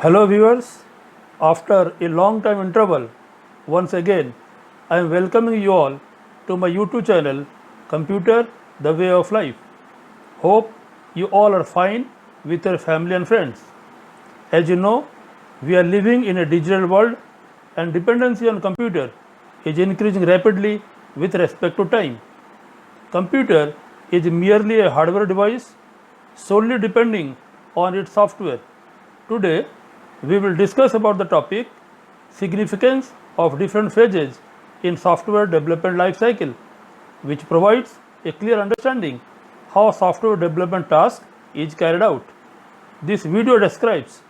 Hello viewers, after a long time interval, once again I am welcoming you all to my YouTube channel Computer the Way of Life. Hope you all are fine with your family and friends. As you know, we are living in a digital world and dependency on computer is increasing rapidly with respect to time. Computer is merely a hardware device solely depending on its software. Today, we will discuss about the topic significance of different phases in software development life cycle, which provides a clear understanding how software development task is carried out. This video describes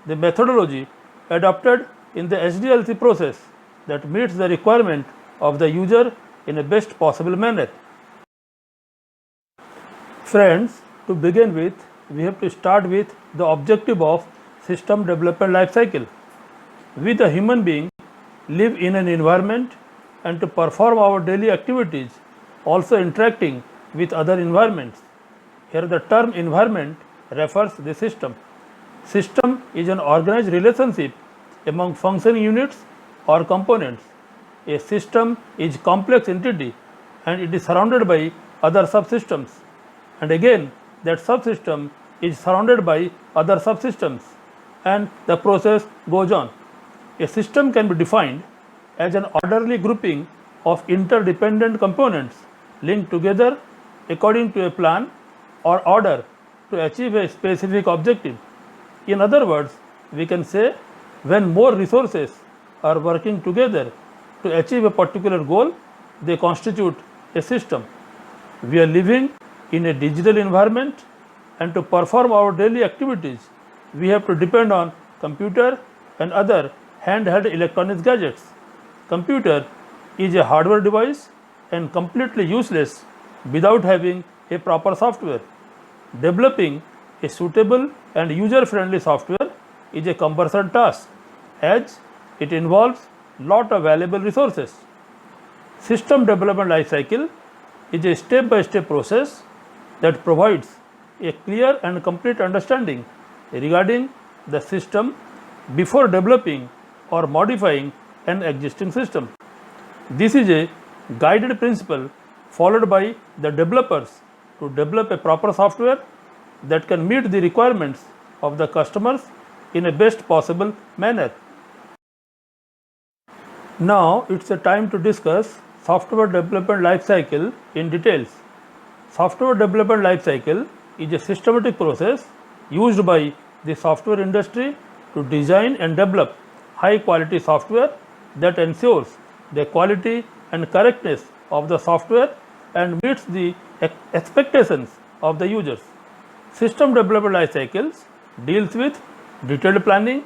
the methodology adopted in the SDLC process that meets the requirement of the user in a best possible manner. Friends, to begin with, we have to start with the objective of system development life cycle. We, the human being, live in an environment and to perform our daily activities, also interacting with other environments. Here, the term environment refers to the system. System is an organized relationship among functioning units or components. A system is a complex entity and it is surrounded by other subsystems. And again, that subsystem is surrounded by other subsystems, and the process goes on. A system can be defined as an orderly grouping of interdependent components linked together according to a plan or order to achieve a specific objective. In other words, we can say when more resources are working together to achieve a particular goal, they constitute a system. We are living in a digital environment, and to perform our daily activities, we have to depend on computer and other handheld electronic gadgets. Computer is a hardware device and completely useless without having a proper software. Developing a suitable and user-friendly software is a cumbersome task as it involves lot of valuable resources. System development life cycle is a step-by-step process that provides a clear and complete understanding regarding the system before developing or modifying an existing system. This is a guided principle followed by the developers to develop a proper software that can meet the requirements of the customers in a best possible manner. Now it's a time to discuss software development life cycle in details. Software development life cycle is a systematic process used by the software industry to design and develop high quality software that ensures the quality and correctness of the software and meets the expectations of the users. System development life cycles deals with detailed planning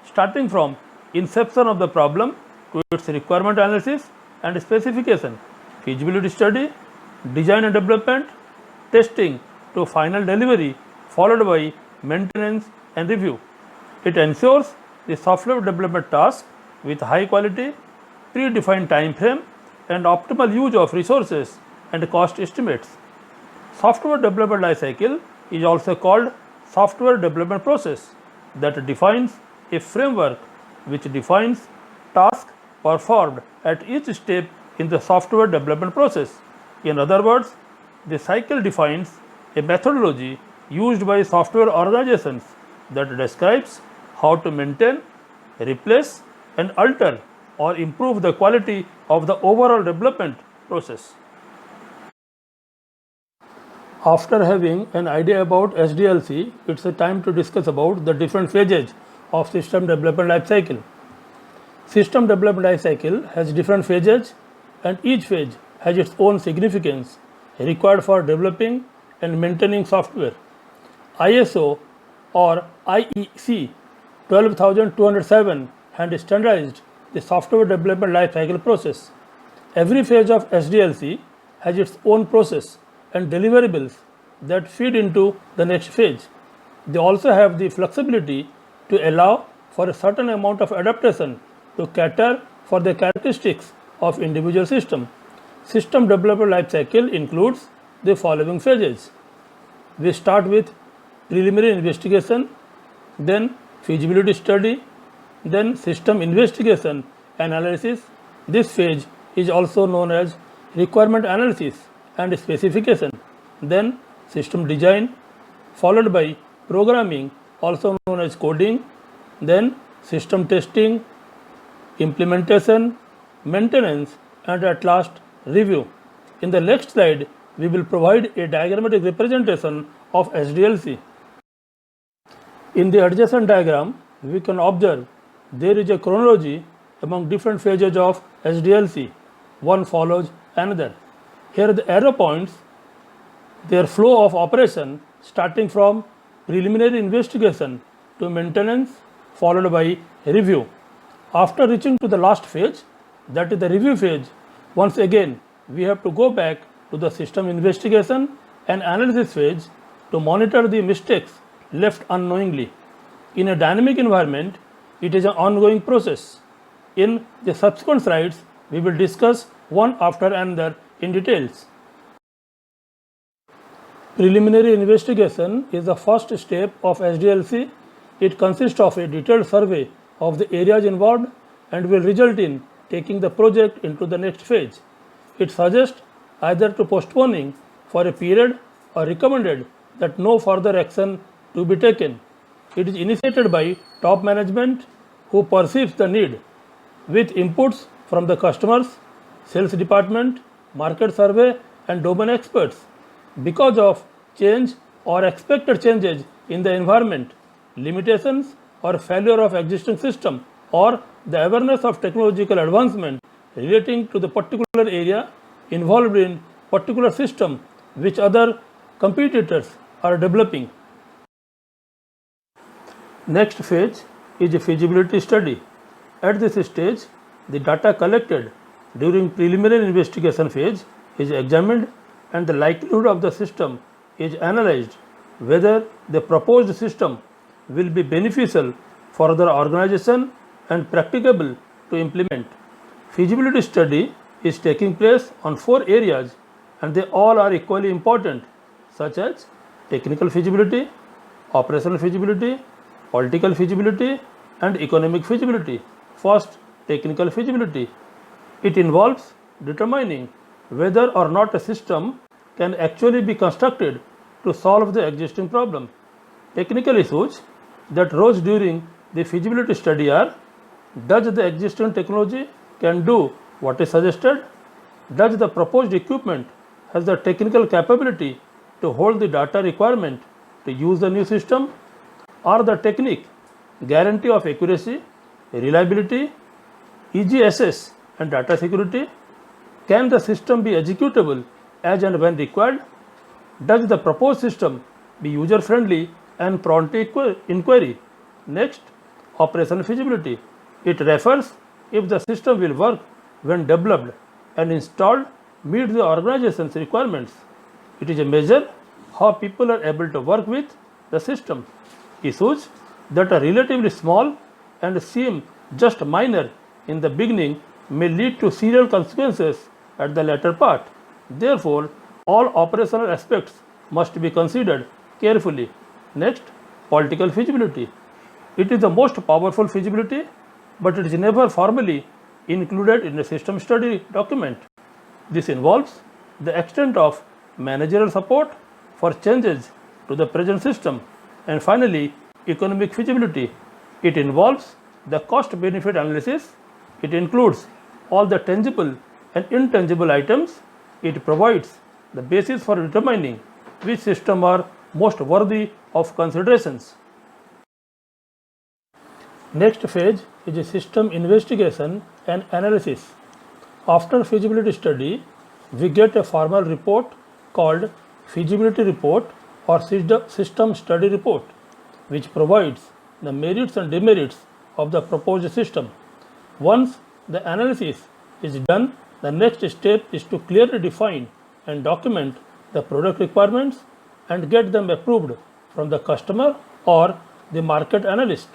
starting from inception of the problem to its requirement analysis and specification, feasibility study, design and development, testing to final delivery, followed by maintenance and review. It ensures the software development task with high quality, predefined time frame, and optimal use of resources and cost estimates. Software development life cycle is also called software development process that defines a framework which defines tasks performed at each step in the software development process. In other words, the cycle defines a methodology used by software organizations that describes how to maintain, replace, and alter or improve the quality of the overall development process. After having an idea about SDLC, it's a time to discuss about the different phases of system development life cycle. System development life cycle has different phases and each phase has its own significance required for developing and maintaining software. ISO or IEC 12207 has standardized the software development life cycle process. Every phase of SDLC has its own process and deliverables that feed into the next phase. They also have the flexibility to allow for a certain amount of adaptation to cater for the characteristics of individual system. System development life cycle includes the following phases. We start with preliminary investigation, then feasibility study, then system investigation and analysis. This phase is also known as requirement analysis and specification, then system design, followed by programming, also known as coding, then system testing, implementation, maintenance, and at last review. In the next slide, we will provide a diagrammatic representation of SDLC. In the adjacent diagram, we can observe there is a chronology among different phases of SDLC. One follows another. Here the arrow points their flow of operation starting from preliminary investigation to maintenance followed by review. After reaching to the last phase, that is the review phase, once again we have to go back to the system investigation and analysis phase to monitor the mistakes left unknowingly. In a dynamic environment, it is an ongoing process. In the subsequent slides, we will discuss one after another in details. Preliminary investigation is the first step of SDLC. It consists of a detailed survey of the areas involved and will result in taking the project into the next phase. It suggests either to postponing for a period or recommended that no further action to be taken. It is initiated by top management who perceives the need with inputs from the customers, sales department, market survey and domain experts. Because of change or expected changes in the environment, limitations or failure of existing system, or the awareness of technological advancement relating to the particular area involved in particular system which other competitors are developing. Next phase is a feasibility study. At this stage, the data collected during preliminary investigation phase is examined and the likelihood of the system is analyzed whether the proposed system will be beneficial for the organization and practicable to implement. Feasibility study is taking place on 4 areas and they all are equally important, such as technical feasibility, operational feasibility, political feasibility and economic feasibility. First, technical feasibility. It involves determining whether or not a system can actually be constructed to solve the existing problem. Technical issues that rose during the feasibility study are: does the existing technology can do what is suggested? Does the proposed equipment has the technical capability to hold the data requirement to use the new system? Are the technique guarantee of accuracy, reliability, EGSS and data security? Can the system be executable as and when required? Does the proposed system be user friendly and prompt to inquiry? Next, operational feasibility. It refers if the system will work when developed and installed meet the organization's requirements. It is a measure how people are able to work with the system. Issues that are relatively small and seem just minor in the beginning may lead to serial consequences at the latter part. Therefore, all operational aspects must be considered carefully. Next, political feasibility. It is the most powerful feasibility, but it is never formally included in a system study document. This involves the extent of managerial support for changes to the present system. And finally, economic feasibility. It involves the cost benefit analysis. It includes all the tangible and intangible items. It provides the basis for determining which system are most worthy of considerations. Next phase is a system investigation and analysis. After feasibility study, we get a formal report called feasibility report or system study report, which provides the merits and demerits of the proposed system. Once the analysis is done, the next step is to clearly define and document the product requirements and get them approved from the customer or the market analyst.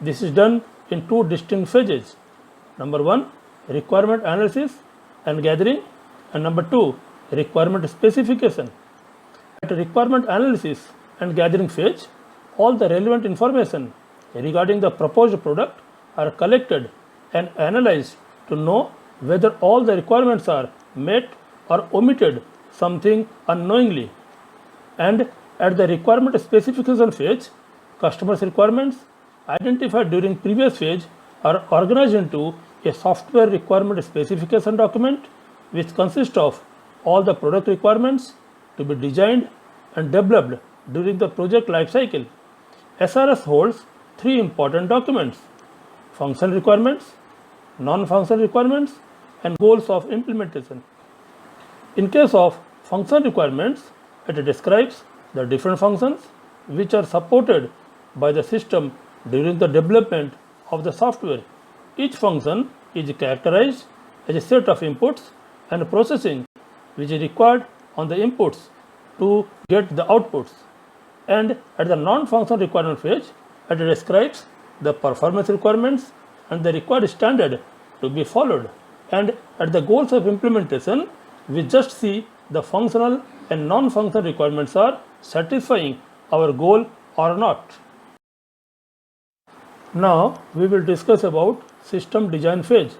This is done in 2 distinct phases. Number 1, requirement analysis and gathering, and number 2, requirement specification. At requirement analysis and gathering phase, all the relevant information regarding the proposed product are collected and analyzed to know whether all the requirements are met or omitted something unknowingly. And at the requirement specification phase, customers' requirements identified during previous phase are organized into a software requirement specification document which consists of all the product requirements to be designed and developed during the project life cycle. SRS holds three important documents: functional requirements, non-functional requirements, and goals of implementation. In case of functional requirements, it describes the different functions which are supported by the system during the development of the software. Each function is characterized as a set of inputs and processing which is required on the inputs to get the outputs. And at the non-functional requirement phase, it describes the performance requirements and the required standard to be followed. And at the goals of implementation, we just see the functional and non-functional requirements are satisfying our goal or not. Now we will discuss about system design phase.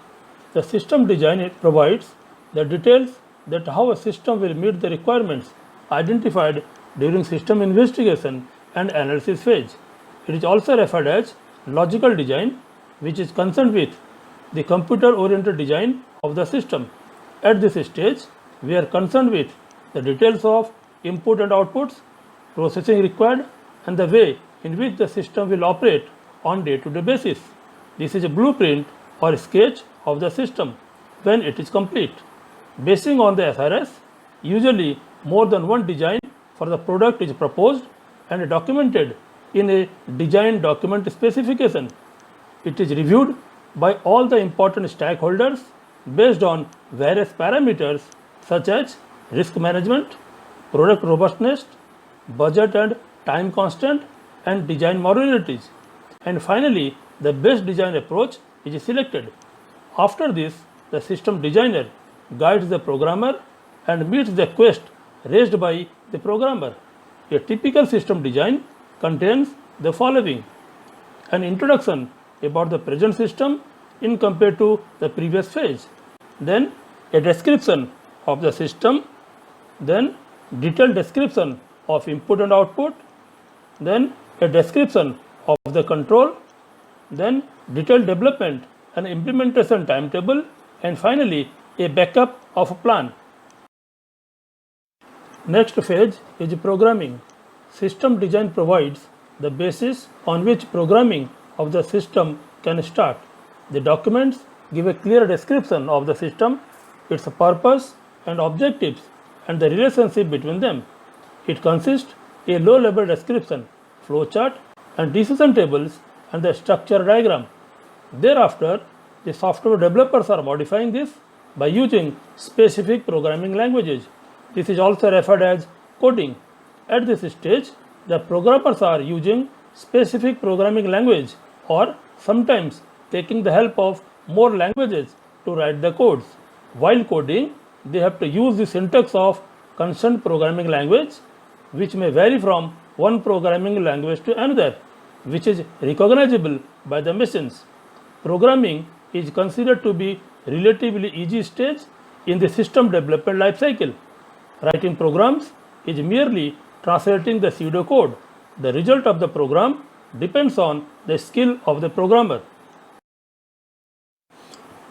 The system design provides the details that how a system will meet the requirements identified during system investigation and analysis phase. It is also referred as logical design, which is concerned with the computer-oriented design of the system. At this stage, we are concerned with the details of input and outputs, processing required, and the way in which the system will operate on day-to-day basis. This is a blueprint or sketch of the system when it is complete. Basing on the SRS, usually more than one design for the product is proposed and documented in a design document specification. It is reviewed by all the important stakeholders based on various parameters such as risk management, product robustness, budget and time constant, and design modularities. And finally, the best design approach is selected. After this, the system designer guides the programmer and meets the quest raised by the programmer. A typical system design contains the following: an introduction about the present system in compared to the previous phase, then a description of the system, then detailed description of input and output, then a description of the control, then detailed development and implementation timetable, and finally a backup of a plan. Next phase is programming. System design provides the basis on which programming of the system can start. The documents give a clear description of the system, its purpose and objectives, and the relationship between them. It consists a low-level description, flowchart, and decision tables, and the structure diagram. Thereafter, the software developers are modifying this by using specific programming languages. This is also referred as coding. At this stage, the programmers are using specific programming language or sometimes taking the help of more languages to write the codes. While coding, they have to use the syntax of concerned programming language, which may vary from one programming language to another, which is recognizable by the machines. Programming is considered to be relatively easy stage in the system development life cycle. Writing programs is merely translating the pseudocode. The result of the program depends on the skill of the programmer.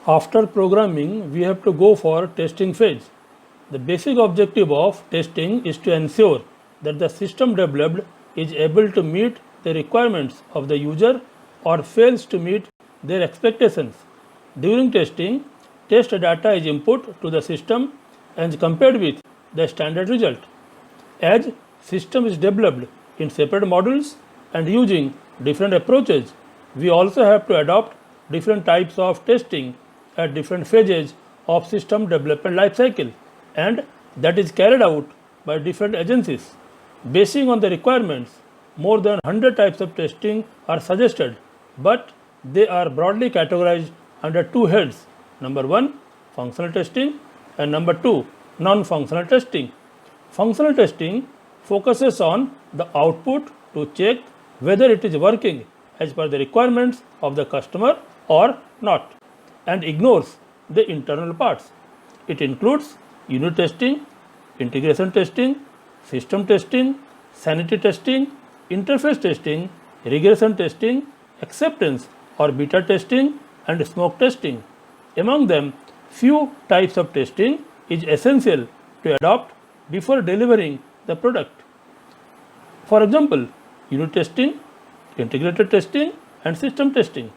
After programming, we have to go for testing phase. The basic objective of testing is to ensure that the system developed is able to meet the requirements of the user or fails to meet their expectations. During testing, test data is input to the system and compared with the standard result. As system is developed in separate modules and using different approaches, we also have to adopt different types of testing at different phases of system development life cycle, and that is carried out by different agencies. Basing on the requirements, more than 100 types of testing are suggested, but they are broadly categorized under two heads. Number 1, functional testing, and number 2, non-functional testing. Functional testing focuses on the output to check whether it is working as per the requirements of the customer or not, and ignores the internal parts. It includes unit testing, integration testing, system testing, sanity testing, interface testing, regression testing, acceptance or beta testing, and smoke testing. Among them, few types of testing is essential to adopt before delivering the product. For example, unit testing, integrated testing, and system testing.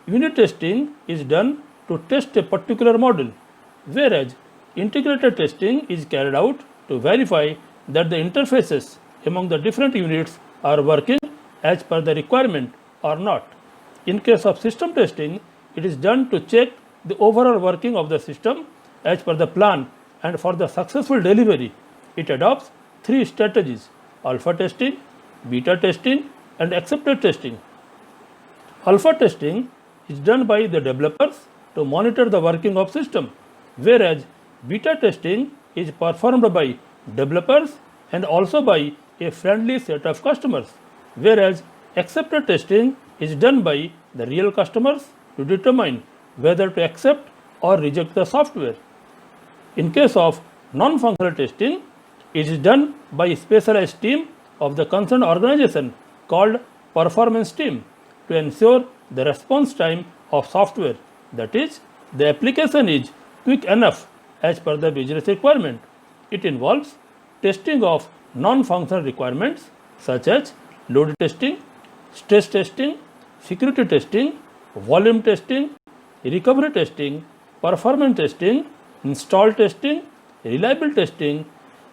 Unit testing is done to test a particular model, whereas integrated testing is carried out to verify that the interfaces among the different units are working as per the requirement or not. In case of system testing, it is done to check the overall working of the system as per the plan, and for the successful delivery, it adopts three strategies: alpha testing, beta testing, and accepted testing. Alpha testing is done by the developers to monitor the working of system, whereas beta testing is performed by developers and also by a friendly set of customers, whereas accepted testing is done by the real customers to determine whether to accept or reject the software. In case of non-functional testing, it is done by a specialized team of the concerned organization called performance team to ensure the response time of software, that is, the application is quick enough as per the business requirement. It involves testing of non-functional requirements such as load testing, stress testing, security testing, volume testing, recovery testing, performance testing, install testing, reliability testing,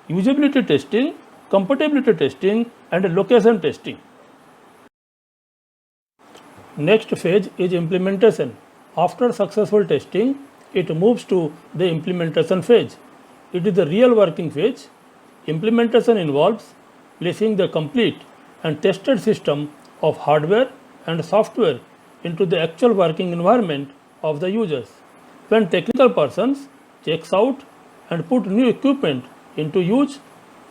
usability testing, compatibility testing, and location testing. Next phase is implementation. After successful testing, it moves to the implementation phase. It is the real working phase. Implementation involves placing the complete and tested system of hardware and software into the actual working environment of the users. When technical persons checks out and put new equipment into use,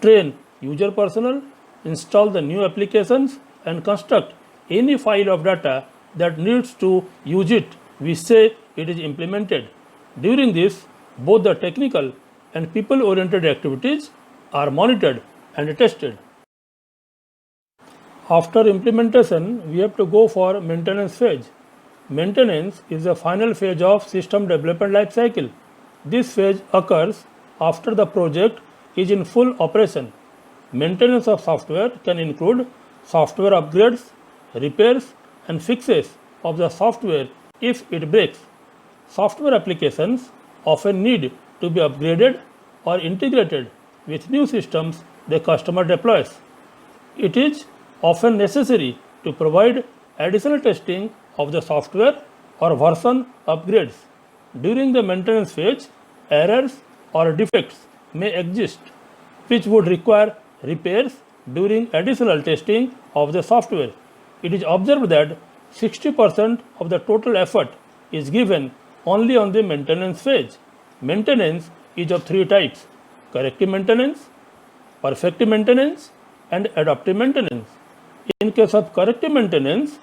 train user personnel, install the new applications, and construct any file of data that needs to use it, we say it is implemented. During this, both the technical and people-oriented activities are monitored and tested. After implementation, we have to go for maintenance phase. Maintenance is the final phase of system development life cycle. This phase occurs after the project is in full operation. Maintenance of software can include software upgrades, repairs, and fixes of the software if it breaks. Software applications often need to be upgraded or integrated with new systems the customer deploys. It is often necessary to provide additional testing of the software or version upgrades. During the maintenance phase, errors or defects may exist, which would require repairs during additional testing of the software. It is observed that 60% of the total effort is given only on the maintenance phase. Maintenance is of three types: corrective maintenance, perfective maintenance, and adaptive maintenance. In case of corrective maintenance,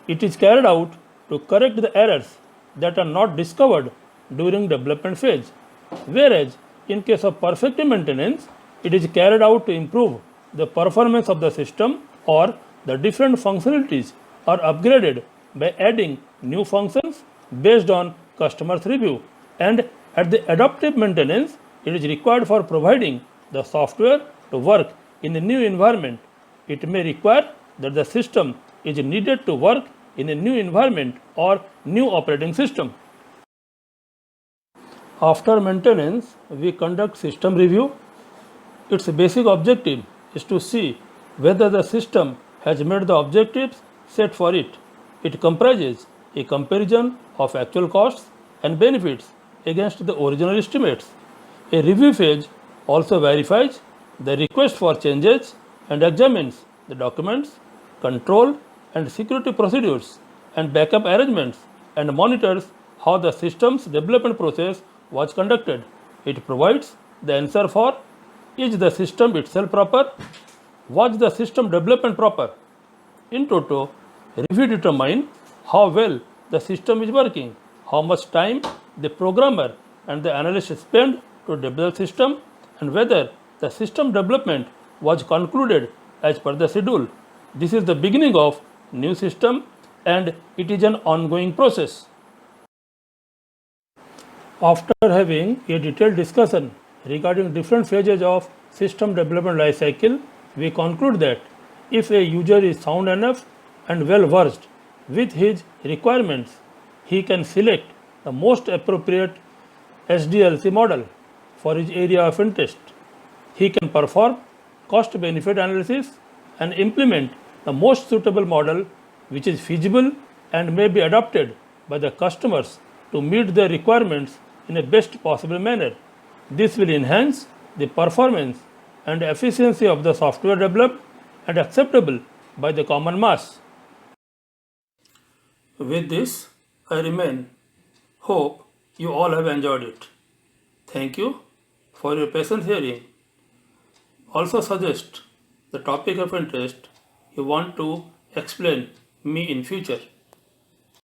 it is carried out to correct the errors that are not discovered during development phase, whereas in case of perfective maintenance, it is carried out to improve the performance of the system, or the different functionalities are upgraded by adding new functions based on customer's review. And at the adaptive maintenance, it is required for providing the software to work in the new environment. It may require that the system is needed to work in a new environment or new operating system. After maintenance, we conduct system review. Its basic objective is to see whether the system has met the objectives set for it. It comprises a comparison of actual costs and benefits against the original estimates. A review phase also verifies the request for changes and examines the documents, control and security procedures, and backup arrangements, and monitors how the system's development process was conducted. It provides the answer for: is the system itself proper? Was the system development proper? In toto, Review determine how well the system is working, how much time the programmer and the analyst spend to develop the system, and whether the system development was concluded as per the schedule. This is the beginning of new system and it is an ongoing process. After having a detailed discussion regarding different phases of system development life cycle, we conclude that if a user is sound enough and well versed with his requirements, he can select the most appropriate SDLC model for his area of interest. He can perform cost benefit analysis and implement the most suitable model which is feasible and may be adopted by the customers to meet their requirements in a best possible manner. This will enhance the performance and efficiency of the software developed and acceptable by the common mass. With this, I remain. Hope you all have enjoyed it. Thank you for your patient hearing. Also suggest the topic of interest you want to explain me in future.